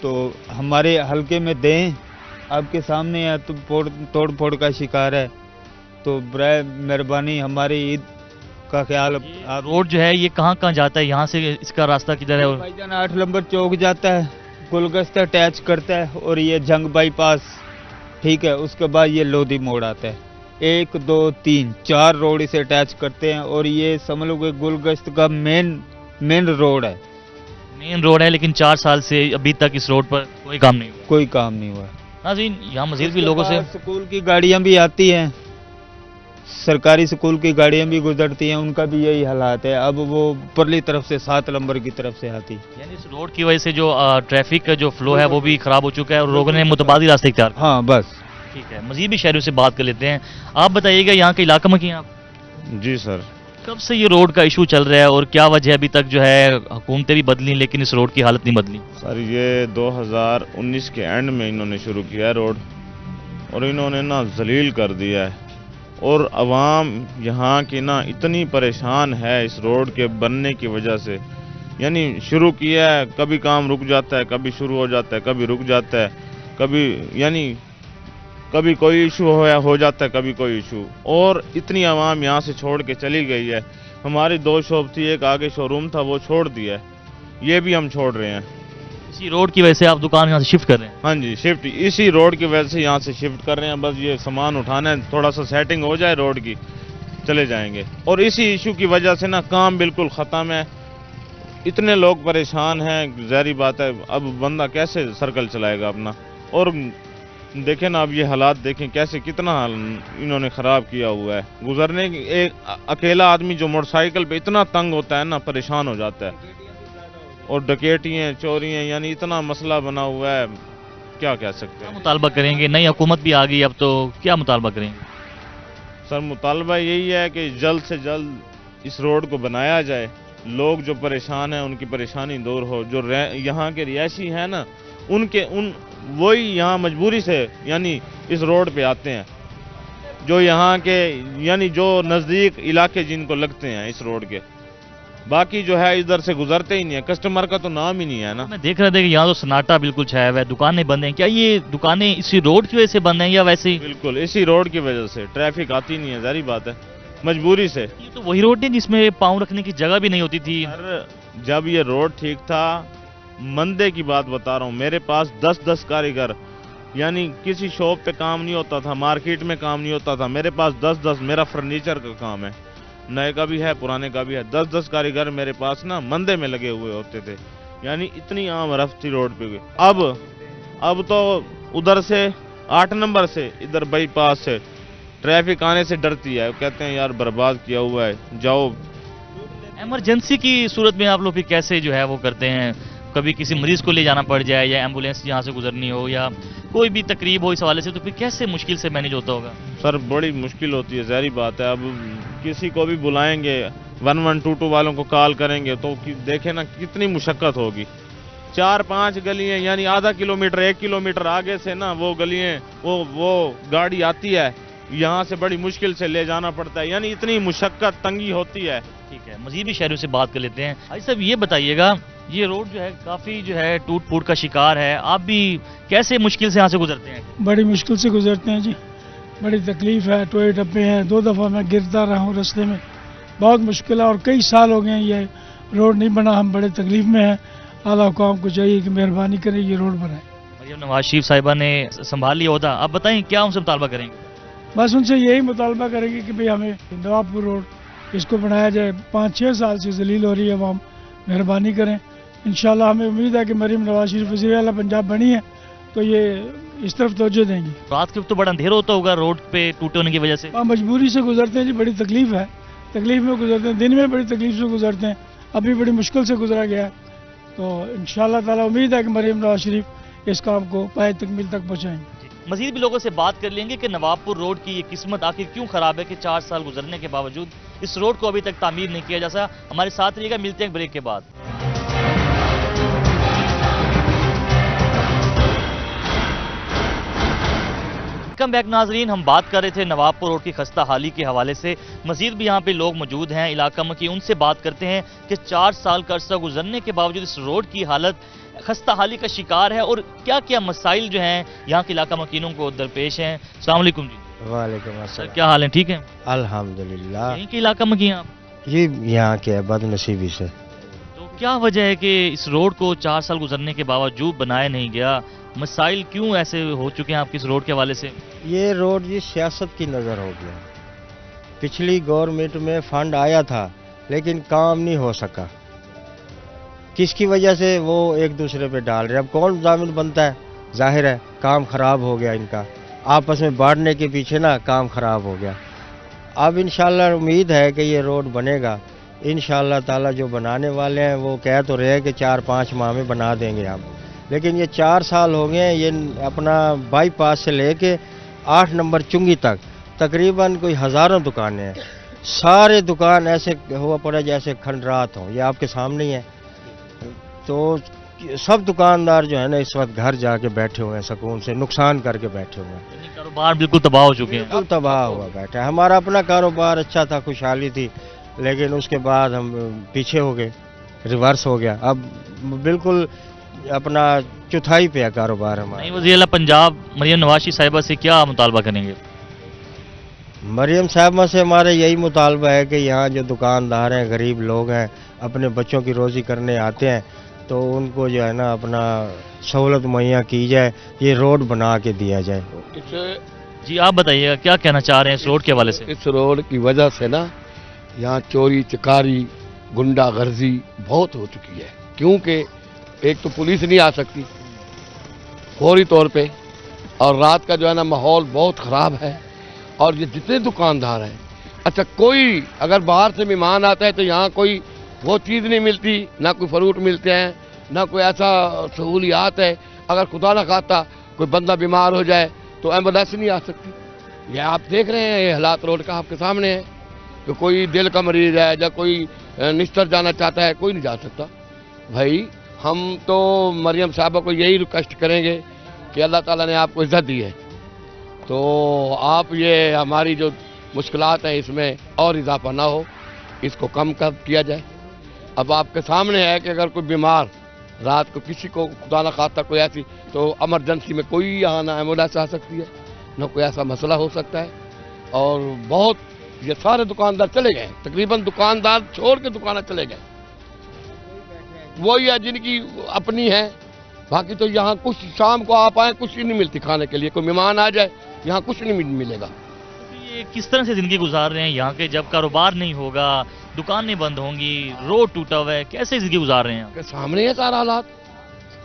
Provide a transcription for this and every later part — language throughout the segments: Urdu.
تو ہمارے حلقے میں دیں، آپ کے سامنے ہے تو توڑ پھوڑ کا شکار ہے، تو برائے مہربانی ہماری عید کا خیال آپ روڈ جو ہے یہ کہاں جاتا ہے؟ یہاں سے اس کا راستہ کدھر ہے؟ بھائی جان 8 نمبر چوک جاتا ہے، گلگستہ اٹیچ کرتا ہے، اور یہ جنگ بائی پاس، ٹھیک ہے، اس کے بعد یہ لودھی موڑ آتا ہے، 1 2 3 4 روڈ اسے اٹیچ کرتے ہیں، اور یہ سمجھ لو کہ گلگست کا مین روڈ ہے، مین روڈ ہے، لیکن 4 سال سے ابھی تک اس روڈ پر کوئی کام نہیں ہوا۔ کوئی کام نہیں ہوا۔ ناظرین یہاں مزید بھی لوگوں سے اسکول کی گاڑیاں بھی آتی ہیں، سرکاری اسکول کی گاڑیاں بھی گزرتی ہیں، ان کا بھی یہی حالات ہے، اب وہ پرلی طرف سے 7 نمبر کی طرف سے آتی۔ یعنی اس روڈ کی وجہ سے جو ٹریفک کا جو فلو ہے وہ بھی خراب ہو چکا ہے اور لوگوں نے متبادل راستے اختیار کیے۔ ہاں بس ٹھیک ہے، مزید بھی شہریوں سے بات کر لیتے ہیں۔ آپ بتائیے گا یہاں کے علاقہ میں آپ جی سر، کب سے یہ روڈ کا ایشو چل رہا ہے اور کیا وجہ ابھی تک جو ہے حکومتیں بھی بدلی لیکن اس روڈ کی حالت نہیں بدلی؟ سر یہ 2019 کے اینڈ میں انہوں نے شروع کیا ہے روڈ، اور انہوں نے نا ذلیل کر دیا ہے، اور عوام یہاں کی نا اتنی پریشان ہے اس روڈ کے بننے کی وجہ سے، یعنی شروع کیا ہے، کبھی کام رک جاتا ہے، کبھی شروع ہو جاتا ہے، کبھی رک جاتا ہے، کبھی کوئی ایشو ہو جاتا ہے، کبھی کوئی ایشو، اور اتنی عوام یہاں سے چھوڑ کے چلی گئی ہے۔ ہماری 2 شاپ تھی، ایک آگے شو روم تھا، وہ چھوڑ دیا ہے، یہ بھی ہم چھوڑ رہے ہیں۔ اسی روڈ کی وجہ سے آپ دکان یہاں سے شفٹ کر رہے ہیں؟ ہاں جی، شفٹ اسی روڈ کی وجہ سے یہاں سے شفٹ کر رہے ہیں، بس یہ سامان اٹھانا ہے، تھوڑا سا سیٹنگ ہو جائے روڈ کی، چلے جائیں گے۔ اور اسی ایشو کی وجہ سے نا کام بالکل ختم ہے، اتنے لوگ پریشان ہیں، ظاہری بات ہے، اب بندہ کیسے سرکل چلائے گا اپنا؟ اور دیکھیں نا اب یہ حالات دیکھیں کیسے، کتنا انہوں نے خراب کیا ہوا ہے، گزرنے کی ایک اکیلا آدمی جو موٹر سائیکل پہ اتنا تنگ ہوتا ہے نا، پریشان ہو جاتا ہے، اور ڈکیٹی ہیں، چوری ہیں، یعنی اتنا مسئلہ بنا ہوا ہے، کیا کہہ سکتے کیا ہیں مطالبہ کریں گے؟ نئی حکومت بھی آ گئی اب تو، کیا مطالبہ کریں گے؟ سر؟ مطالبہ یہی ہے کہ جلد سے جلد اس روڈ کو بنایا جائے، لوگ جو پریشان ہیں ان کی پریشانی دور ہو، جو یہاں کے رہائشی ہیں نا وہی یہاں مجبوری سے یعنی اس روڈ پہ آتے ہیں، جو یہاں کے یعنی جو نزدیک علاقے جن کو لگتے ہیں اس روڈ کے، باقی جو ہے ادھر سے گزرتے ہی نہیں ہے، کسٹمر کا تو نام ہی نہیں ہے نا۔ میں دیکھ رہا تھا کہ یہاں تو سناٹا بالکل چھایا ہوا ہے، دکانیں بند ہیں، کیا یہ دکانیں اسی روڈ کی وجہ سے بند ہیں یا ویسے ہی؟ بالکل اسی روڈ کی وجہ سے، ٹریفک آتی نہیں ہے، ظاہری بات ہے، مجبوری سے۔ یہ تو وہی روڈ ہے جس میں پاؤں رکھنے کی جگہ بھی نہیں ہوتی تھی۔ سر جب یہ روڈ ٹھیک تھا، مندے کی بات بتا رہا ہوں، میرے پاس 10 کاریگر، یعنی کسی شاپ پہ کام نہیں ہوتا تھا، مارکیٹ میں کام نہیں ہوتا تھا، میرے پاس 10 میرا فرنیچر کا کام ہے، نئے کا بھی ہے پرانے کا بھی ہے، 10 کاریگر میرے پاس نا مندے میں لگے ہوئے ہوتے تھے، یعنی اتنی عام رفت تھی روڈ پہ ہوئی۔ اب تو ادھر سے 8 نمبر سے ادھر بائی پاس سے ٹریفک آنے سے ڈرتی ہے، کہتے ہیں یار برباد کیا ہوا ہے، جاؤ۔ ایمرجنسی کی صورت میں آپ لوگ پھر کیسے جو ہے وہ کرتے ہیں؟ کبھی کسی مریض کو لے جانا پڑ جائے یا ایمبولینس یہاں سے گزرنی ہو یا کوئی بھی تقریب ہو اس حوالے سے، تو پھر کیسے مشکل سے مینیج ہوتا ہوگا؟ سر بڑی مشکل ہوتی ہے، ظاہری بات ہے، اب کسی کو بھی بلائیں گے، 1122 والوں کو کال کریں گے تو دیکھیں نا کتنی مشقت ہوگی، 4-5 گلیاں، یعنی آدھا کلومیٹر 1 کلومیٹر آگے سے نا وہ گلیاں وہ گاڑی آتی ہے، یہاں سے بڑی مشکل سے لے جانا پڑتا ہے، یعنی اتنی مشقت تنگی ہوتی ہے۔ ٹھیک ہے، مزید بھی شہریوں سے بات کر لیتے ہیں۔ حاجی صاحب یہ بتائیے گا، یہ روڈ جو ہے کافی جو ہے ٹوٹ پھوٹ کا شکار ہے، آپ بھی کیسے مشکل سے یہاں سے گزرتے ہیں؟ بڑی مشکل سے گزرتے ہیں جی، بڑی تکلیف ہے، ٹوئے ٹپے ہیں، 2 دفعہ میں گرتا رہا ہوں رستے میں، بہت مشکل ہے، اور کئی سال ہو گئے ہیں یہ روڈ نہیں بنا، ہم بڑے تکلیف میں ہیں، اعلیٰ حکام کو چاہیے کہ مہربانی کریں یہ روڈ بنائیں۔ مریم نواز شریف صاحبہ نے سنبھال لیا ہوتا، آپ بتائیں کیا ان سے مطالبہ کریں گے؟ بس ان سے یہی مطالبہ کریں گے کہ بھئی ہمیں نواب پور روڈ اس کو بنایا جائے، 5-6 سال سے ذلیل ہو رہی ہے عوام، مہربانی کریں۔ انشاءاللہ ہمیں امید ہے کہ مریم نواز شریف وزیر اعلیٰ پنجاب بنی ہے تو یہ اس طرف توجہ دیں گی۔ رات کے وقت تو بڑا اندھیرا ہوتا ہوگا روڈ پہ ٹوٹے ہونے کی وجہ سے؟ مجبوری سے گزرتے ہیں جی، بڑی تکلیف ہے، تکلیف میں گزرتے ہیں، دن میں بڑی تکلیف سے گزرتے ہیں، ابھی بڑی مشکل سے گزرا گیا ہے، تو انشاءاللہ تعالی امید ہے کہ مریم نواز شریف اس کام کو پائے تکمیل تک پہنچائیں گے۔ مزید بھی لوگوں سے بات کر لیں گے کہ نواب پور روڈ کی یہ قسمت آخر کیوں خراب ہے کہ 4 سال گزرنے کے باوجود اس روڈ کو ابھی تک تعمیر نہیں کیا جا سکا۔ ہمارے ساتھ رہیے گا، ملتے ہیں بریک کے بعد۔ ویلکم بیک ناظرین، ہم بات کر رہے تھے نواب پور روڈ کی خستہ حالی کے حوالے سے، مزید بھی یہاں پہ لوگ موجود ہیں علاقہ میں کی، ان سے بات کرتے ہیں کہ 4 سال کا عرصہ گزرنے کے باوجود اس روڈ کی حالت خستہ حالی کا شکار ہے اور کیا کیا مسائل جو ہیں یہاں کے علاقہ مکینوں کو درپیش ہیں؟ السلام علیکم جی. وعلیکم سر السلام. کیا حال ہیں؟ ٹھیک ہیں؟ الحمدللہ. یہیں کے علاقہ مکی ہیں آپ؟ یہ یہاں کے بد نصیبی سے. تو کیا وجہ ہے کہ اس روڈ کو 4 سال گزرنے کے باوجود بنایا نہیں گیا؟ مسائل کیوں ایسے ہو چکے ہیں آپ کی اس روڈ کے حوالے سے؟ یہ روڈ یہ سیاست کی نظر ہو گیا. پچھلی گورنمنٹ میں فنڈ آیا تھا لیکن کام نہیں ہو سکا. کس کی وجہ سے؟ وہ ایک دوسرے پہ ڈال رہے. اب کون ضامن بنتا ہے؟ ظاہر ہے کام خراب ہو گیا ان کا. آپس میں بانٹنے کے پیچھے نا کام خراب ہو گیا. اب انشاءاللہ امید ہے کہ یہ روڈ بنے گا. انشاءاللہ تعالی جو بنانے والے ہیں وہ کہہ تو رہے کہ 4-5 ماہ میں بنا دیں گے ہم. لیکن یہ 4 سال ہو گئے ہیں. یہ اپنا بائی پاس سے لے کے 8 نمبر چنگی تک تقریباً کوئی ہزاروں دکانیں ہیں. سارے دکان ایسے ہوا پڑا جیسے کھنڈرات ہوں. یہ آپ کے سامنے ہی ہے. تو سب دکاندار جو ہے نا اس وقت گھر جا کے بیٹھے ہوئے ہیں سکون سے, نقصان کر کے بیٹھے ہوئے ہیں. یعنی کاروبار بالکل تباہ ہو چکے ہیں. بالکل تباہ ہوا بیٹھا ہے. ہمارا اپنا کاروبار اچھا تھا, خوشحالی تھی, لیکن اس کے بعد ہم پیچھے ہو گئے, ریورس ہو گیا. اب بالکل اپنا چوتھائی پہ ہے کاروبار ہمارا. نہیں, وزیر اعلیٰ پنجاب مریم نواز صاحبہ سے کیا مطالبہ کریں گے؟ مریم صاحبہ سے ہمارا یہی مطالبہ ہے کہ یہاں جو دکاندار ہیں, غریب لوگ ہیں, اپنے بچوں کی روزی کرنے آتے ہیں, تو ان کو جو ہے نا اپنا سہولت مہیا کی جائے, یہ روڈ بنا کے دیا جائے. جی آپ بتائیے گا کیا کہنا چاہ رہے ہیں اس روڈ کے حوالے سے؟ اس روڈ کی وجہ سے نا یہاں چوری چکاری گنڈا گردی بہت ہو چکی ہے. کیونکہ ایک تو پولیس نہیں آ سکتی فوری طور پہ, اور رات کا جو ہے نا ماحول بہت خراب ہے. اور یہ جتنے دکاندار ہیں, اچھا کوئی اگر باہر سے مہمان آتا ہے تو یہاں کوئی وہ چیز نہیں ملتی, نہ کوئی فروٹ ملتے ہیں, نہ کوئی ایسا سہولیات ہے. اگر خدا نہ خواستہ کوئی بندہ بیمار ہو جائے تو ایمبولینس نہیں آ سکتی. یہ آپ دیکھ رہے ہیں, یہ حالات روڈ کا آپ کے سامنے ہے کہ کوئی دل کا مریض ہے یا کوئی نشتر جانا چاہتا ہے, کوئی نہیں جا سکتا. بھائی ہم تو مریم صاحبہ کو یہی ریکویسٹ کریں گے کہ اللہ تعالیٰ نے آپ کو عزت دی ہے, تو آپ یہ ہماری جو مشکلات ہیں اس میں اور اضافہ نہ ہو, اس کو کم کیا جائے. اب آپ کے سامنے ہے کہ اگر کوئی بیمار رات کو کسی کو خدا نہ خواستہ کوئی ایسی, تو ایمرجنسی میں کوئی یہاں نہ ایمبولینس آ سکتی ہے, نہ کوئی ایسا مسئلہ ہو سکتا ہے. اور بہت یہ سارے دکاندار چلے گئے, تقریباً دکاندار چھوڑ کے دکانیں چلے گئے. وہی ہے جن کی اپنی ہے, باقی تو یہاں کچھ شام کو آپ آئیں کچھ نہیں ملتی کھانے کے لیے. کوئی مہمان آ جائے یہاں کچھ نہیں ملے گا. یہ کس طرح سے زندگی گزار رہے ہیں یہاں کے؟ جب کاروبار نہیں ہوگا, دکانیں بند ہوں گی, روڈ ٹوٹا ہوا ہے, کیسے زندگی گزار رہے ہیں؟ کے سامنے ہے سارا حالات.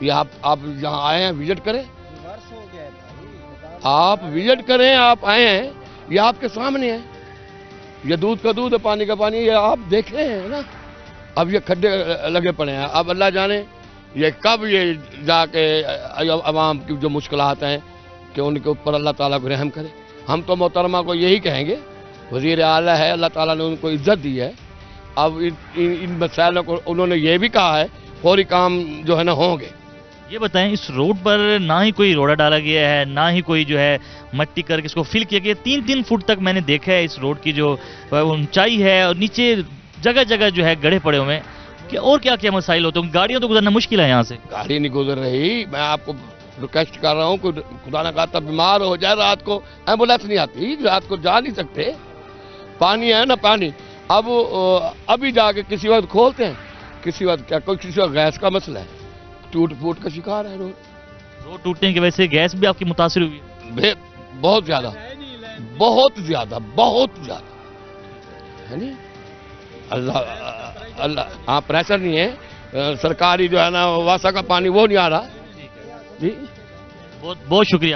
یہ آپ یہاں آئے ہیں, وزٹ کریں, آپ وزٹ کریں, آپ آئے ہیں, یہ آپ کے سامنے ہے. یہ دودھ کا دودھ ہے, پانی کا پانی, یہ آپ دیکھ رہے ہیں نا. اب یہ کھڈے لگے پڑے ہیں. اب اللہ جانے یہ کب یہ جا کے عوام کی جو مشکلات ہیں کہ ان کے اوپر اللہ تعالیٰ کو رحم کرے. ہم تو محترمہ کو یہی کہیں گے, وزیر اعلیٰ ہے, اللہ تعالیٰ نے ان کو عزت دی ہے. اب ان مسائلوں کو انہوں نے یہ بھی کہا ہے فوری کام جو ہے نا ہوں گے. یہ بتائیں, اس روڈ پر نہ ہی کوئی روڑا ڈالا گیا ہے, نہ ہی کوئی جو ہے مٹی کر کے اس کو فل کیا گیا. 3-3 فٹ تک میں نے دیکھا ہے اس روڈ کی جو اونچائی ہے, اور نیچے جگہ جگہ جو ہے گڑھے پڑے ہوئے ہیں. اور کیا کیا مسائل ہوتے ہیں؟ گاڑیوں تو گزرنا مشکل ہے یہاں سے. گاڑی نہیں گزر رہی. میں آپ کو ریکویسٹ کر رہا ہوں کہ خدا نہ خواستہ بیمار ہو جائے, رات کو ایمبولینس نہیں آتی, رات کو جا نہیں سکتے. پانی ہے نا پانی, اب ابھی جا کے کسی وقت کھولتے ہیں, کسی وقت کیا, کوئی کسی وقت گیس کا مسئلہ ہے, ٹوٹ پھوٹ کا شکار ہے روڈ ٹوٹنے کی وجہ سے گیس بھی آپ کی متاثر ہوئی ہے؟ بہت زیادہ, بہت زیادہ, بہت زیادہ ہے نہیں. اللہ ہاں پریشر نہیں ہے, سرکاری جو ہے نا واسا کا پانی وہ نہیں آ رہا. جی بہت بہت شکریہ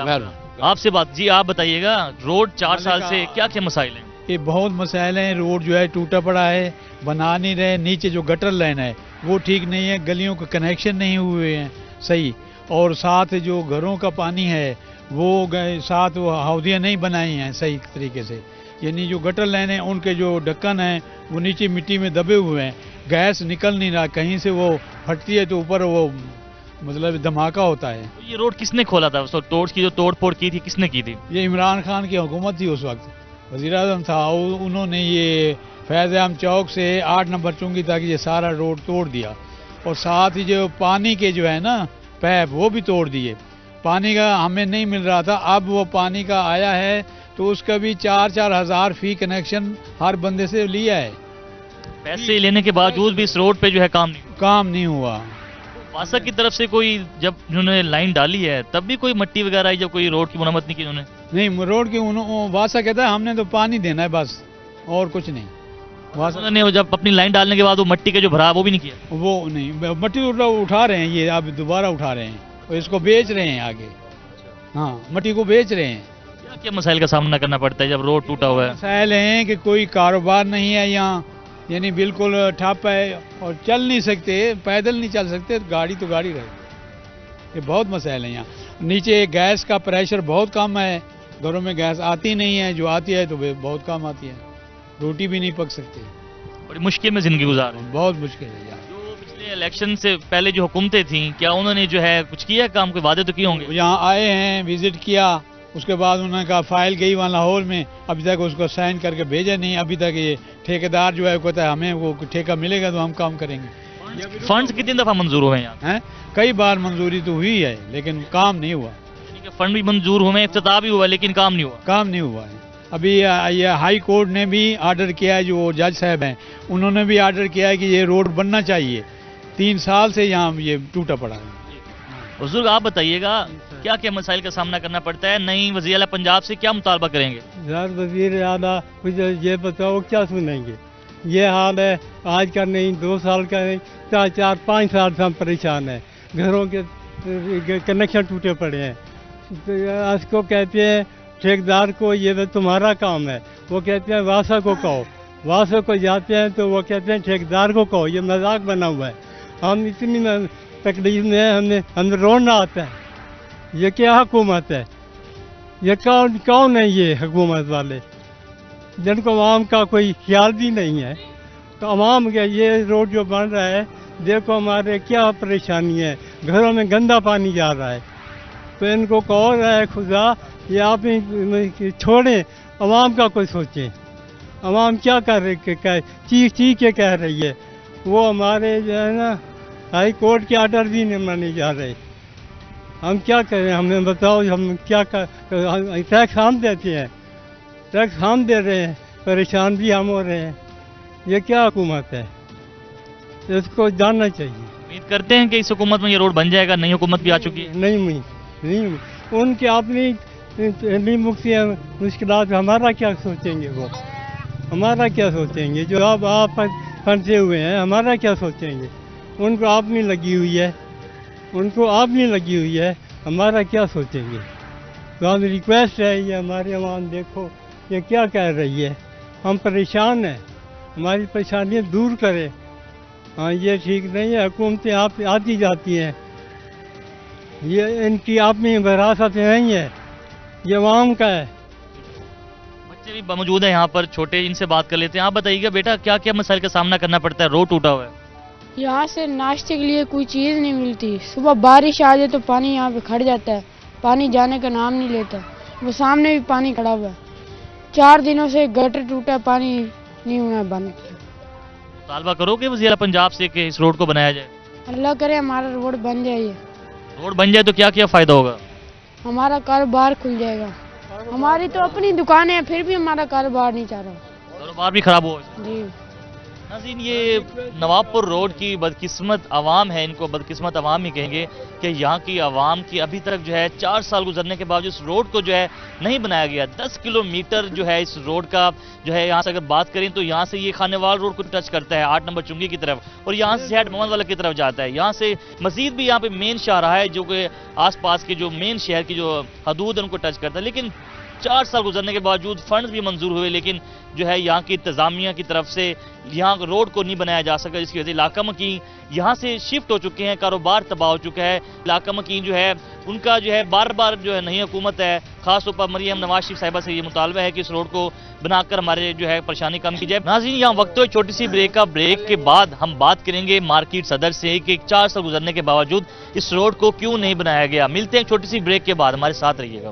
آپ سے بات. جی آپ بتائیے گا, روڈ 4 سال سے کیا کیا مسائل ہیں؟ یہ بہت مسائل ہیں. روڈ جو ہے ٹوٹا پڑا ہے, بنا نہیں رہے. نیچے جو گٹر لائن ہے وہ ٹھیک نہیں ہے, گلیوں کے کنیکشن نہیں ہوئے ہیں صحیح, اور ساتھ جو گھروں کا پانی ہے وہ ساتھ وہ ہودیاں نہیں بنائی ہیں صحیح طریقے سے. یعنی جو گٹر لائن ہیں ان کے جو ڈھکن ہیں وہ نیچے مٹی میں دبے ہوئے ہیں, گیس نکل نہیں رہا. کہیں سے وہ پھٹتی ہے تو اوپر وہ مطلب دھماکہ ہوتا ہے. یہ روڈ کس نے کھولا تھا؟ ٹورچ کی جو توڑ پھوڑ کی تھی کس نے کی تھی؟ یہ عمران خان کی حکومت تھی اس وقت, وزیر اعظم تھا, انہوں نے یہ فیض عام چوک سے 8 نمبر چنگی تک یہ سارا روڈ توڑ دیا. اور ساتھ ہی جو پانی کے جو ہے نا پیپ وہ بھی توڑ دیے. پانی کا ہمیں نہیں مل رہا تھا, اب وہ پانی کا آیا ہے تو اس کا بھی 4-4 ہزار فی کنیکشن ہر بندے سے لیا ہے. پیسے لینے کے باوجود بھی اس روڈ پہ جو ہے کام نہیں ہوا. واسا کی طرف سے کوئی جب انہوں نے لائن ڈالی ہے تب بھی کوئی مٹی وغیرہ آئی, جب کوئی روڈ کی مرمت نہیں کی انہوں نے؟ نہیں, روڈ کی واسا کہتا ہے ہم نے تو پانی دینا ہے بس, اور کچھ نہیں. انہوں نے جب اپنی لائن ڈالنے کے بعد وہ مٹی کا جو بھرا وہ بھی نہیں کیا؟ وہ نہیں, مٹی اٹھا رہے ہیں, یہ اب دوبارہ اٹھا رہے ہیں اور اس کو بیچ رہے ہیں آگے. ہاں, مٹی کو بیچ رہے ہیں. کیا مسائل کا سامنا کرنا پڑتا ہے جب روڈ ٹوٹا ہوا ہے؟ مسائل ہیں کہ کوئی کاروبار نہیں ہے یہاں, یعنی بالکل ٹھپ ہے اور چل نہیں سکتے, پیدل نہیں چل سکتے, گاڑی تو گاڑی رہے. یہ بہت مسائل ہیں یہاں. نیچے گیس کا پریشر بہت کم ہے, گھروں میں گیس آتی نہیں ہے, جو آتی ہے تو بہت کم آتی ہے, روٹی بھی نہیں پک سکتی. بڑی مشکل میں زندگی گزار رہے ہیں. بہت مشکل ہے یہاں. جو پچھلے الیکشن سے پہلے جو حکومتیں تھیں, کیا انہوں نے جو ہے کچھ کیا کام, کوئی وعدے تو کیے ہوں گے؟ یہاں آئے ہیں, وزٹ کیا, اس کے بعد انہوں نے کہا فائل گئی وہاں لاہور میں, ابھی تک اس کو سائن کر کے بھیجا نہیں. ابھی تک یہ ٹھیکیدار جو ہے کہتا ہے ہمیں وہ ٹھیکہ ملے گا تو ہم کام کریں گے. فنڈز کتنی دفعہ منظور ہوئے ہیں یہاں؟ کئی بار منظوری تو ہوئی ہے لیکن کام نہیں ہوا. فنڈ بھی منظور ہوئے, افتتاح بھی ہوا, لیکن کام نہیں ہوا. کام نہیں ہوا ہے. ابھی یہ ہائی کورٹ نے بھی آرڈر کیا ہے, جو جج صاحب ہیں انہوں نے بھی آرڈر کیا ہے کہ یہ روڈ بننا چاہیے. 3 سال سے یہاں یہ ٹوٹا پڑا ہے. بزرگ آپ بتائیے گا کیا کیا مسائل کا سامنا کرنا پڑتا ہے, نئی وزیر اعلیٰ پنجاب سے کیا مطالبہ کریں گے؟ یار وزیر اعلیٰ کچھ یہ بتاؤ کیا سنیں گے. یہ حال ہے آج کا نہیں, 2 سال کا نہیں, 4-5 سال سے ہم پریشان ہیں. گھروں کے کنیکشن ٹوٹے پڑے ہیں. اس کو کہتے ہیں ٹھیکیدار کو یہ تمہارا کام ہے, وہ کہتے ہیں واسا کو کہو. واسا کو جاتے ہیں تو وہ کہتے ہیں ٹھیکیدار کو کہو. یہ مذاق بنا ہوا ہے. ہم اتنی تکلیف میں ہمیں رونا آتا ہے. یہ کیا حکومت ہے, یہ کون ہے یہ حکومت والے جن کو عوام کا کوئی خیال بھی نہیں ہے. تو عوام کا یہ روڈ جو بن رہا ہے, دیکھو ہمارے کیا پریشانی ہے, گھروں میں گندا پانی جا رہا ہے. تو ان کو کہو رہا ہے خدا یہ آپ چھوڑیں, عوام کا کوئی سوچیں. عوام کیا کر رہے, چیخ کے کہہ رہی ہے. وہ ہمارے جو ہے نا ہائی کورٹ کے آرڈر بھی نہیں مانے جا رہے. ہم کیا کریں, ہمیں بتاؤ ہم کیا ٹیکس ہم دیتے ہیں, ٹیکس ہم دے رہے ہیں, پریشان بھی ہم ہو رہے ہیں. یہ کیا حکومت ہے, اس کو جاننا چاہیے. امید کرتے ہیں کہ اس حکومت میں یہ روڈ بن جائے گا, نئی حکومت بھی آ چکی ہے. نہیں ان کی اپنی مشکلات, ہمارا کیا سوچیں گے, وہ ہمارا کیا سوچیں گے جو آپ پھنسے ہوئے ہیں, ہمارا کیا سوچیں گے. ان کو آپ نہیں لگی ہوئی ہے, ان کو آپ نہیں لگی ہوئی ہے, ہمارا کیا سوچیں گے. تو ہم ریکویسٹ ہے, یہ ہماری عوام دیکھو یہ کیا کہہ رہی ہے, ہم پریشان ہیں, ہماری پریشانیاں دور کریں. ہاں یہ ٹھیک نہیں ہے, حکومتیں آپ آتی جاتی ہیں, یہ ان کی اپنی وراثت نہیں ہے, یہ عوام کا ہے. بچے بھی موجود ہیں یہاں پر چھوٹے, ان سے بات کر لیتے ہیں. آپ بتائیے گا بیٹا کیا کیا مسائل کا سامنا کرنا پڑتا ہے, روڈ ٹوٹا ہوا ہے؟ یہاں سے ناشتے کے لیے کوئی چیز نہیں ملتی. صبح بارش آ جائے تو پانی یہاں پہ کھڑ جاتا ہے, پانی جانے کا نام نہیں لیتا. وہ سامنے بھی پانی کھڑا ہوا ہے. 4 دنوں سے گٹر ٹوٹا ہے, پانی نہیں ہونا بند. مطالبہ کرو کہ وزیر پنجاب سے کہ اس روڈ کو بنایا جائے. اللہ کرے ہمارا روڈ بن جائے. روڈ بن جائے تو کیا کیا فائدہ ہوگا؟ ہمارا کاروبار کھل جائے گا. ہماری تو اپنی دکان ہے, پھر بھی ہمارا کاروبار نہیں چاہ رہا. کاروبار بھی خراب ہوا. جی ناظرین, یہ نواب پور روڈ کی بدقسمت عوام ہے, ان کو بدقسمت عوام ہی کہیں گے کہ یہاں کی عوام کی ابھی تک جو ہے 4 سال گزرنے کے باوجود اس روڈ کو جو ہے نہیں بنایا گیا. 10 کلومیٹر جو ہے اس روڈ کا جو ہے, یہاں سے اگر بات کریں تو یہاں سے یہ خانیوال روڈ کو ٹچ کرتا ہے 8 نمبر چنگی کی طرف, اور یہاں سے سیاٹ محمد والا کی طرف جاتا ہے. یہاں سے مزید بھی یہاں پہ مین شاہراہ ہے جو کہ آس پاس کے جو مین شہر کی جو حدود ہیں ان کو ٹچ کرتا ہے. لیکن 4 سال گزرنے کے باوجود فنڈز بھی منظور ہوئے, لیکن جو ہے یہاں کی انتظامیہ کی طرف سے یہاں روڈ کو نہیں بنایا جا سکا, جس کی وجہ سے علاقہ مکین یہاں سے شفٹ ہو چکے ہیں, کاروبار تباہ ہو چکا ہے. علاقہ مکین جو ہے ان کا جو ہے بار بار جو ہے نئی حکومت ہے, خاص طور پر مریم نواز شریف صاحبہ سے یہ مطالبہ ہے کہ اس روڈ کو بنا کر ہمارے جو ہے پریشانی کم کی جائے. ناظرین, یہاں وقت ایک چھوٹی سی بریک کا, بریک کے بعد ہم بات کریں گے مارکیٹ صدر سے کہ 4 سال گزرنے کے باوجود اس روڈ کو کیوں نہیں بنایا گیا. ملتے ہیں ایک چھوٹی سی بریک کے بعد, ہمارے ساتھ رہیے گا.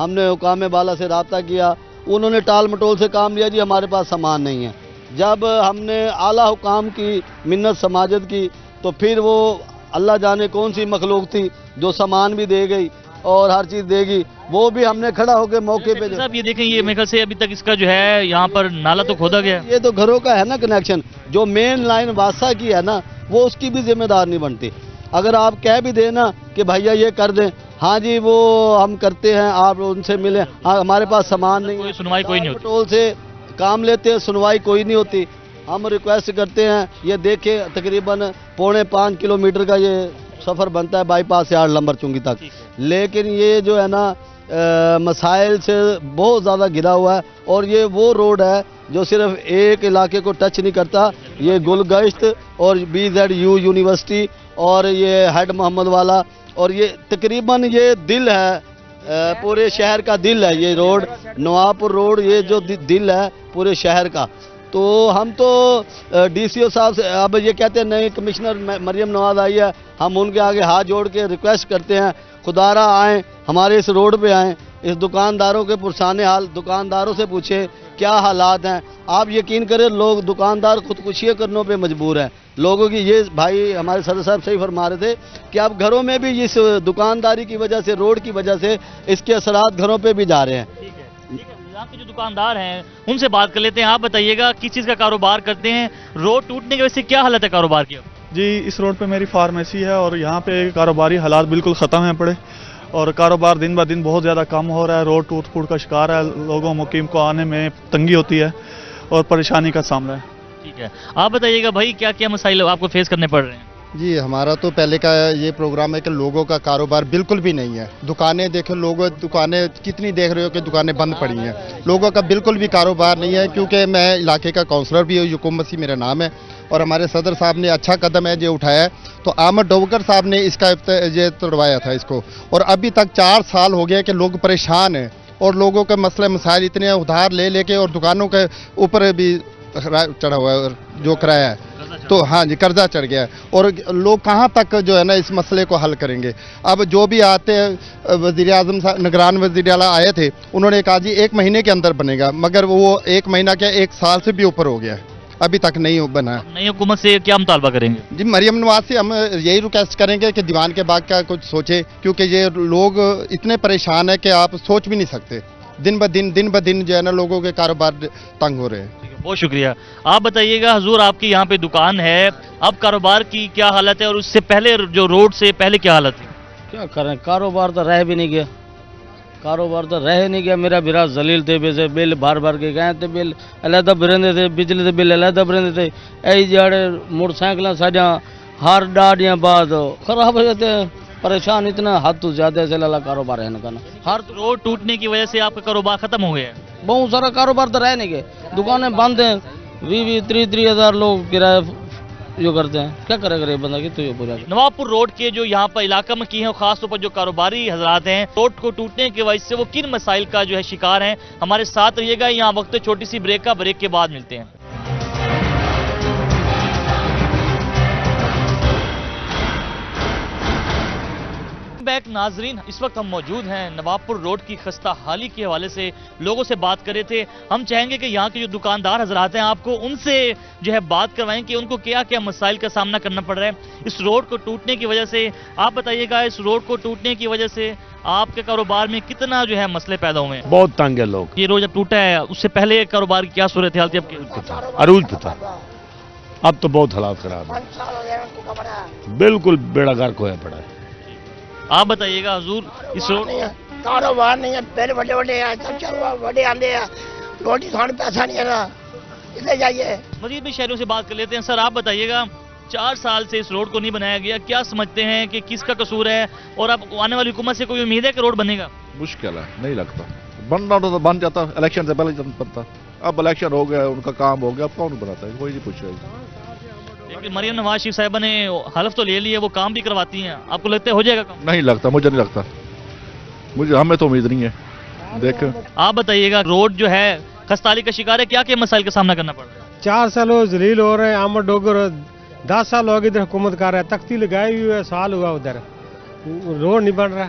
ہم نے حکام بالا سے رابطہ کیا، انہوں نے ٹال مٹول سے کام لیا، جی ہمارے پاس سامان نہیں ہے۔ جب ہم نے اعلیٰ حکام کی منت سماجت کی تو پھر وہ اللہ جانے کون سی مخلوق تھی جو سامان بھی دے گئی اور ہر چیز دے گی، وہ بھی ہم نے کھڑا ہو کے موقع پہ صاحب یہ دیکھیں، یہ میرے خیال سے ابھی تک اس کا جو ہے یہاں پر نالا تو کھودا گیا، یہ تو گھروں کا ہے نا کنیکشن، جو مین لائن واسطہ کی ہے نا وہ اس کی بھی ذمہ دار نہیں بنتی۔ اگر آپ کہہ بھی دیں نا کہ بھیا یہ کر دیں، ہاں جی وہ ہم کرتے ہیں، آپ ان سے ملیں، ہاں ہمارے پاس سامان نہیں ہے، سنوائی کوئی نہیں ہوتی، ٹول سے کام لیتے ہیں، سنوائی کوئی نہیں ہوتی۔ ہم ریکویسٹ کرتے ہیں، یہ دیکھیں تقریباً 4.5 کلومیٹر کا یہ سفر بنتا ہے بائی پاس سے 8 لمبر چنگی تک، لیکن یہ جو ہے نا مسائل سے بہت زیادہ گھرا ہوا ہے، اور یہ وہ روڈ ہے جو صرف ایک علاقے کو ٹچ نہیں کرتا، یہ گلگشت اور BZU یونیورسٹی اور یہ ہیڈ محمد والا، اور یہ تقریباً یہ دل ہے پورے شہر کا دل ہے، یہ روڈ نواب پور روڈ، یہ جو دل ہے پورے شہر کا۔ تو ہم تو DCO صاحب سے اب یہ کہتے ہیں نئے کمشنر مریم نواز آئی ہے، ہم ان کے آگے ہاتھ جوڑ کے ریکویسٹ کرتے ہیں خدارا آئیں، ہمارے اس روڈ پہ آئیں، اس دکانداروں کے پرسان حال دکانداروں سے پوچھیں کیا حالات ہیں۔ آپ یقین کریں لوگ دکاندار خودکشیاں کرنے پہ مجبور ہیں لوگوں کی، یہ بھائی ہمارے صدر صاحب صحیح فرما رہے تھے کہ اب گھروں میں بھی اس دکانداری کی وجہ سے، روڈ کی وجہ سے اس کے اثرات گھروں پہ بھی جا رہے ہیں۔ یہاں کے جو دکاندار ہیں ان سے بات کر لیتے ہیں، آپ بتائیے گا کس چیز کا کاروبار کرتے ہیں، روڈ ٹوٹنے کی وجہ سے کیا حالت ہے کاروبار کی؟ جی اس روڈ پہ میری فارمیسی ہے اور یہاں پہ کاروباری حالات بالکل ختم ہیں پڑے، اور کاروبار دن بہ دن بہت زیادہ کم ہو رہا ہے، روڈ ٹوٹ پھوٹ کا شکار ہے، لوگوں مقیم کو آنے میں تنگی ہوتی ہے اور پریشانی کا سامنا ہے۔ ٹھیک ہے، آپ بتائیے گا بھائی کیا کیا مسائل آپ کو فیس کرنے پڑ رہے ہیں؟ جی ہمارا تو پہلے کا یہ پروگرام ہے کہ لوگوں کا کاروبار بالکل بھی نہیں ہے، دکانیں دیکھو، لوگ دکانیں کتنی دیکھ رہے ہو کہ دکانیں بند پڑی ہیں، لوگوں کا بالکل بھی کاروبار نہیں ہے، کیونکہ میں علاقے کا کونسلر بھی ہوں، یعقوب مسیح میرا نام ہے، اور ہمارے صدر صاحب نے اچھا قدم ہے جو اٹھایا ہے، تو احمد ڈوگر صاحب نے اس کا یہ توڑوایا تھا اس کو، اور ابھی تک 4 سال ہو گیا کہ لوگ پریشان ہیں، اور لوگوں کے مسئلے مسائل اتنے ادھار لے لے کے، اور دکانوں کے اوپر بھی چڑھا ہوا ہے جو کرایہ ہے، تو ہاں جی قرضہ چڑھ گیا ہے، اور لوگ کہاں تک جو ہے نا اس مسئلے کو حل کریں گے۔ اب جو بھی آتے ہیں وزیر اعظم صاحب نگران وزیر اعلیٰ آئے تھے، انہوں نے کہا جی 1 مہینے کے اندر بنے گا، مگر وہ 1 مہینہ کیا 1 سال سے بھی اوپر ہو گیا ہے، ابھی تک نہیں بنا ہے۔ نئی حکومت سے کیا مطالبہ کریں گے؟ جی مریم نواز سے ہم یہی ریکویسٹ کریں گے کہ دیوان کے باغ کا کچھ سوچے، کیونکہ یہ لوگ اتنے پریشان ہیں کہ آپ سوچ بھی نہیں سکتے، دن بہ دن جو ہے نا لوگوں کے کاروبار تنگ ہو رہے ہیں۔ بہت شکریہ، آپ بتائیے گا حضور آپ کی یہاں پہ دکان ہے، اب کاروبار کی کیا حالت ہے، اور اس سے پہلے جو روڈ سے پہلے کیا حالت ہے؟ کیا کریں، کاروبار تو رہ بھی نہیں گیا، کاروبار تو رہ نہیں گیا، میرا برا ذلیل تھے، ویسے بل بھر کے گئے تھے، بل علیحدہ بھرندے تھے، بجلی کے بل علیحدہ بھرندے تھے، ای جڑے موٹر سائیکل ساجا ہر ڈاڑیاں بعد خراب ہو جاتے ہیں، پریشان اتنا حد تو زیادہ سے لالا کاروبار ہے نا، ہر روڈ ٹوٹنے کی وجہ سے آپ کا کاروبار ختم ہو گیا ہے؟ بہت سارا کاروبار تو رہ نہیں گئے، دکانیں بند ہیں، 20-30 ہزار لوگ کرایہ جو کرتے ہیں، کیا کرے گا یہ بندہ کہ تو یہ پورا۔ نواب پور روڈ کے جو یہاں پر علاقہ میں کی ہیں، خاص طور پر جو کاروباری حضرات ہیں، روڈ کو ٹوٹنے کی وجہ سے وہ کن مسائل کا جو ہے شکار ہیں، ہمارے ساتھ رہیے گا، یہاں وقت چھوٹی سی بریک کا، بریک کے بعد ملتے ہیں۔ بیک ناظرین، اس وقت ہم موجود ہیں نواب پور روڈ کی خستہ حالی کے حوالے سے لوگوں سے بات کر رہے تھے۔ ہم چاہیں گے کہ یہاں کے جو دکاندار حضرات ہیں آپ کو ان سے جو ہے بات کروائیں کہ ان کو کیا کیا مسائل کا سامنا کرنا پڑ رہا ہے اس روڈ کو ٹوٹنے کی وجہ سے۔ آپ بتائیے گا اس روڈ کو ٹوٹنے کی وجہ سے آپ کے کاروبار میں کتنا جو ہے مسئلے پیدا ہوئے ہیں؟ بہت تنگ ہے لوگ۔ یہ روڈ جب ٹوٹا ہے اس سے پہلے کاروبار کی کیا صورتحال تھی؟ عروج پہ تھا، اب تو بہت حالات خراب ہے، بالکل بیڑا گرک ہویا پڑا ہے۔ آپ بتائیے گا حضور اس روڈ کاروبار نہیں ہے، بل بڑے بڑے ہیں، سب چلوا بڑے آندے ہیں، روٹی کھانے پیسہ نہیں ہے نا، ادھر جائیے۔ مزید بھی شہریوں سے بات کر لیتے ہیں۔ سر آپ بتائیے گا 4 سال سے اس روڈ کو نہیں بنایا گیا، کیا سمجھتے ہیں کہ کس کا قصور ہے، اور اب آنے والی حکومت سے کوئی امید ہے کہ روڈ بنے گا؟ مشکل ہے، نہیں لگتا بننا تو بن جاتا، الیکشن سے پہلے بنتا، اب الیکشن ہو گیا، ان کا کام ہو گیا، اب کون بناتا ہے، کوئی نہیں پوچھ رہا۔ لیکن مریم نواز شریف صاحبہ نے حلف تو لے لی ہے، وہ کام بھی کرواتی ہیں، آپ کو لگتا ہے ہو جائے گا کام؟ نہیں لگتا، مجھے نہیں لگتا، ہمیں تو امید نہیں ہے۔ دیکھ آپ بتائیے گا روڈ جو ہے خستہ کا شکار ہے، کیا کیا مسائل کا سامنا کرنا پڑ رہا ہے؟ 4 سال ہو ذلیل ہو رہے ہیں، احمد ڈوگر 10 سال ہو گئے ادھر حکومت کر رہا ہے، تختی لگائی ہوئی ہے، سال ہوا ادھر روڈ نہیں بن رہا۔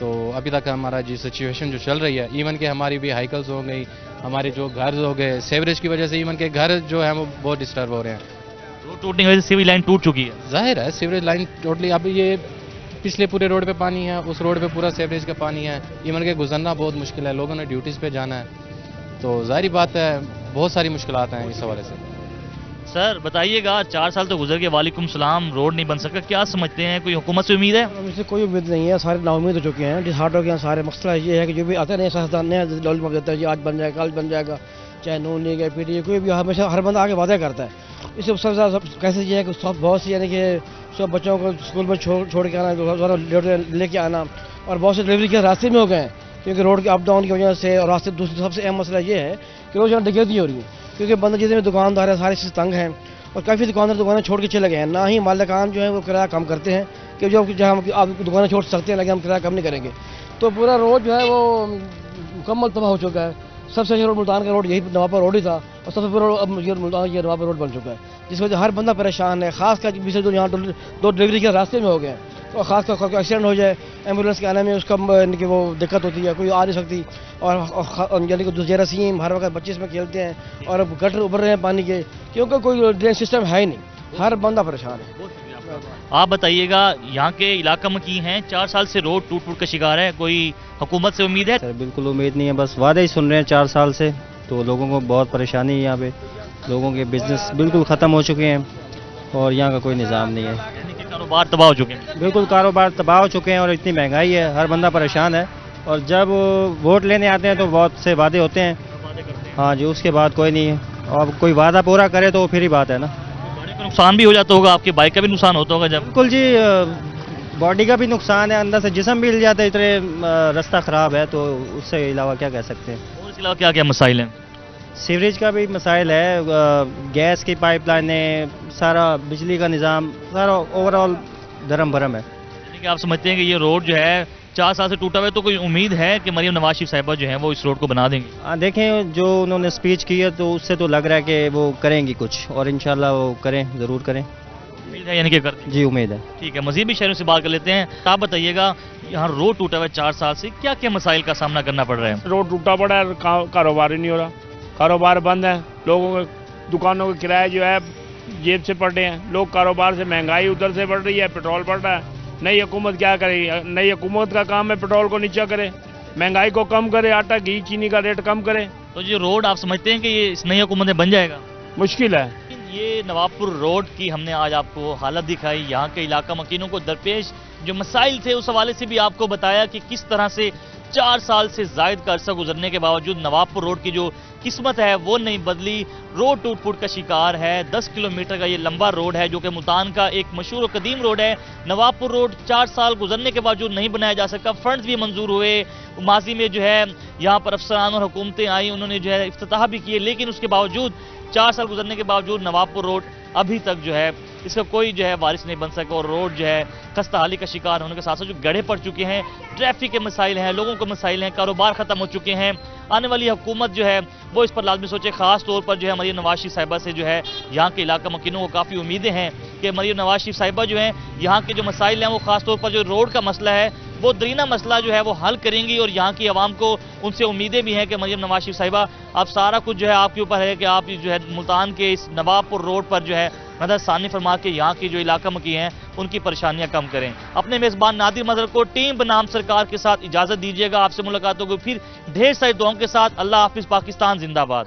تو ابھی تک ہمارا جی سچویشن جو چل رہی ہے، ایون کہ ہماری بھی ہائیکلز ہو گئی، ہمارے جو گھر ہو گئے، سیوریج کی وجہ سے ایون کہ گھر جو ہیں وہ بہت ڈسٹرب ہو رہے ہیں. روڈ ٹوٹنے کی وجہ سے سیوریج لائن ٹوٹ چکی ہے. ظاہر ہے سیوریج لائن ٹوٹلی، اب یہ پچھلے پورے روڈ پہ پانی ہے، اس روڈ پہ پورا سیوریج کا پانی ہے، ایون کہ گزرنا بہت مشکل ہے، لوگوں نے ڈیوٹیز پہ جانا ہے، تو ظاہری بات ہے بہت ساری مشکلات ہیں اس حوالے سے. سر بتائیے گا 4 سال تو گزر گئے، وعلیکم السلام، روڈ نہیں بن سکا، کیا سمجھتے ہیں؟ کوئی حکومت سے امید ہے؟ ہم سے کوئی امید نہیں ہے، سارے نا امید ہو چکے ہیں، ڈسہارٹ ہو گئے ہیں سارے. مسئلہ یہ ہے کہ جو بھی آتے ہیں سیاستدان نیا ڈیولپمنٹ دیتا ہے جی آج بن جائے گا کل بن جائے گا، چاہے نون لیگ ہے پی ڈی اے، کوئی بھی ہمیشہ ہر بندہ آگے وعدہ کرتا ہے. اس سے سب سے زیادہ کیسے یہ ہے کہ بہت سی یعنی کہ سب بچوں کو اسکول میں چھوڑ کے آنا، لے کے آنا، اور بہت سے ڈلیوری کے راستے میں ہو گئے ہیں کیونکہ روڈ کے اپ ڈاؤن کی وجہ سے. اور راستے دوسری سب سے اہم مسئلہ یہ ہے کہ روز یہاں ڈکیتی ہو رہی ہے کیونکہ بندہ جتنے دکاندار ہیں سارے سے تنگ ہیں اور کافی دکاندار دکانیں چھوڑ کے چلے گئے ہیں. نہ ہی مالکان جو ہیں وہ کرایہ کم کرتے ہیں کہ جو جہاں آپ دکانیں چھوڑ سکتے ہیں لیکن ہم کرایہ کم نہیں کریں گے. تو پورا روڈ جو ہے وہ مکمل تباہ ہو چکا ہے. سب سے روڈ ملتان کا روڈ یہی نوابہ روڈ ہی تھا اور سب سے بڑا اب ملتان یہ نوابہ روڈ بن چکا ہے جس وجہ سے ہر بندہ پریشان ہے. خاص کر جو یہاں 2 ڈلیوری کے راستے میں ہو گئے ہیں اور خاص کر کوئی ایکسیڈنٹ ہو جائے ایمبولینس کے آنے میں اس کا یعنی کہ وہ دقت ہوتی ہے، کوئی آ نہیں سکتی. اور یعنی کہ زیر سیم ہر وقت بچے اس میں کھیلتے ہیں اور اب گٹر ابھر رہے ہیں پانی کے کیونکہ کوئی ڈرین سسٹم ہے ہی نہیں، ہر بندہ پریشان ہے. آپ بتائیے گا یہاں کے علاقہ میں کی ہیں 4 سال سے روڈ ٹوٹ کا شکار ہے، کوئی حکومت سے امید ہے؟ سر بالکل امید نہیں ہے، بس وعدے ہی سن رہے ہیں 4 سال سے. تو لوگوں کو بہت پریشانی ہے، یہاں پہ لوگوں کے بزنس بالکل ختم ہو چکے ہیں اور یہاں کا کوئی نظام نہیں ہے. کاروبار تباہ ہو چکے ہیں. بالکل کاروبار تباہ ہو چکے ہیں اور اتنی مہنگائی ہے، ہر بندہ پریشان ہے. اور جب ووٹ لینے آتے ہیں تو بہت سے وعدے ہوتے ہیں، ہاں جی، اس کے بعد کوئی نہیں ہے. اور کوئی وعدہ پورا کرے تو پھر ہی بات ہے نا. نقصان بھی ہو جاتا ہوگا، آپ کی بائک کا بھی نقصان ہوتا ہوگا جب؟ بالکل جی، باڈی کا بھی نقصان ہے، اندر سے جسم بھی ہل جاتا ہے، اتنے راستہ خراب ہے. تو اس سے علاوہ کیا کہہ سکتے ہیں؟ اور اس کے علاوہ کیا کیا مسائل ہیں؟ سیوریج کا بھی مسائل ہے، گیس کی پائپ لائنیں، سارا بجلی کا نظام، سارا اوور آل دھرم بھرم ہے. یعنی کہ آپ سمجھتے ہیں کہ یہ روڈ جو ہے 4 سال سے ٹوٹا ہوا ہے، تو کوئی امید ہے کہ مریم نواز شریف صاحبہ جو ہیں وہ اس روڈ کو بنا دیں گے؟ دیکھیں جو انہوں نے اسپیچ کی ہے تو اس سے تو لگ رہا ہے کہ وہ کریں گی کچھ، اور انشاءاللہ وہ کریں، ضرور کریں. امید ہے یعنی کہ کریں؟ جی امید ہے. ٹھیک ہے، مزید بھی شہروں سے بات کر لیتے ہیں. آپ بتائیے گا یہاں روڈ ٹوٹا ہوا ہے 4 سال سے، کیا کیا مسائل کا سامنا کرنا پڑ رہا ہے؟ روڈ ٹوٹا پڑا ہے، کاروبار ہی نہیں ہو رہا، کاروبار بند ہے، لوگوں کے دکانوں کے کرایہ جو ہے جیب سے پڑ رہے ہیں، لوگ کاروبار سے، مہنگائی ادھر سے بڑھ رہی ہے، پیٹرول بڑھ رہا ہے. نئی حکومت کیا کرے؟ نئی حکومت کا کام ہے پیٹرول کو نیچا کرے، مہنگائی کو کم کرے، آٹا گھی چینی کا ریٹ کم کرے. تو یہ روڈ آپ سمجھتے ہیں کہ یہ اس نئی حکومت میں بن جائے گا؟ مشکل ہے. یہ نواب پور روڈ کی ہم نے آج آپ کو حالت دکھائی، یہاں کے علاقہ مکینوں کو درپیش جو مسائل تھے اس حوالے سے بھی آپ کو بتایا کہ کس طرح سے 4 سال سے زائد کا عرصہ گزرنے کے باوجود نواب پور روڈ کی جو قسمت ہے وہ نہیں بدلی. روڈ ٹوٹ پھوٹ کا شکار ہے. 10 کلومیٹر کا یہ لمبا روڈ ہے جو کہ ملتان کا ایک مشہور و قدیم روڈ ہے. نواب پور روڈ 4 سال گزرنے کے باوجود نہیں بنایا جا سکا. فنڈز بھی منظور ہوئے، ماضی میں جو ہے یہاں پر افسران اور حکومتیں آئیں، انہوں نے جو ہے افتتاح بھی کیے، لیکن اس کے باوجود 4 سال گزرنے کے باوجود نواب پور روڈ ابھی تک جو ہے اس کا کوئی جو ہے وارث نہیں بن سکا. اور روڈ جو ہے خستہ حالی کا شکار ہونے کے ساتھ ساتھ جو گڑھے پڑ چکے ہیں، ٹریفک کے مسائل ہیں، لوگوں کے مسائل ہیں، کاروبار ختم ہو چکے ہیں. آنے والی حکومت جو ہے وہ اس پر لازمی سوچے. خاص طور پر جو ہے مریم نواز شریف صاحبہ سے جو ہے یہاں کے علاقہ مکینوں کو کافی امیدیں ہیں کہ مریم نواز شریف صاحبہ جو ہیں یہاں کے جو مسائل ہیں وہ خاص طور پر جو روڈ کا مسئلہ ہے وہ درینہ مسئلہ جو ہے وہ حل کریں گی. اور یہاں کی عوام کو ان سے امیدیں بھی ہیں کہ مریم نواز شریف صاحبہ اب سارا کچھ جو ہے آپ کے اوپر ہے کہ آپ جو ہے ملتان کے اس نواب پور روڈ پر جو ہے مدد ثانی فرما کے یہاں کی جو علاقہ مکی ہیں ان کی پریشانیاں کم کریں. اپنے میزبان نادر مظہر کو ٹیم بنام سرکار کے ساتھ اجازت دیجیے گا. آپ سے ملاقات ہوگی پھر ڈھیر ساری دعاؤں کے ساتھ. اللہ حافظ. پاکستان زندہ باد.